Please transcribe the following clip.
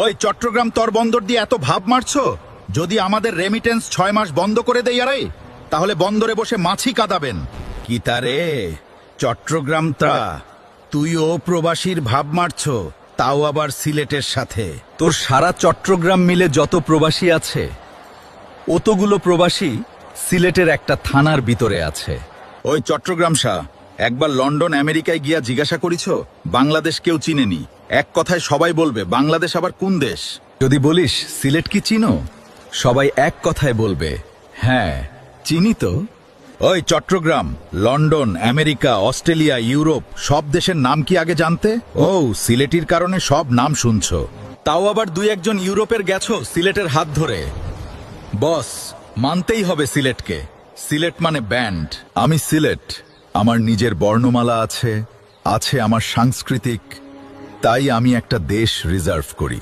ওই চট্টগ্রাম তর বন্দর দিয়ে এত ভাব মারছো, যদি আমাদের রেমিটেন্স 6 মাস বন্ধ করে দেই আরে, তাহলে বন্দরে বসে মাছি কাঁদাবেন। কি তারে চট্টগ্রামটা, তুইও প্রবাসীর ভাব মারছো, তাও আবার সিলেটের সাথে। তোর সারা চট্টগ্রাম মিলে যত প্রবাসী আছে, অতগুলো প্রবাসী সিলেটের একটা থানার ভিতরে আছে। ওই চট্টগ্রাম শাহ, একবার লন্ডন আমেরিকায় গিয়া জিজ্ঞাসা করিছ, বাংলাদেশ কেউ চিনেনি। এক কথায় সবাই বলবে বাংলাদেশ আবার কোন দেশ। যদি বলিস সিলেট কি চিনো, সবাই এক কথায় বলবে হ্যাঁ চিনি তো। ওই Chittagong, London, America, Australia, Europe সব দেশের নাম কি আগে জানতে? ও সিলেটির কারণে সব নাম শুনছো। তাও আবার 2-1 ইউরোপের গেছো সিলেটের হাত ধরে। বস, মানতেই হবে সিলেটকে। সিলেট মানে ব্যান্ড। আমি সিলেট, আমার নিজের বর্ণমালা আছে, আছে আমার সাংস্কৃতিক, তাই আমি একটা দেশ রিজার্ভ করি।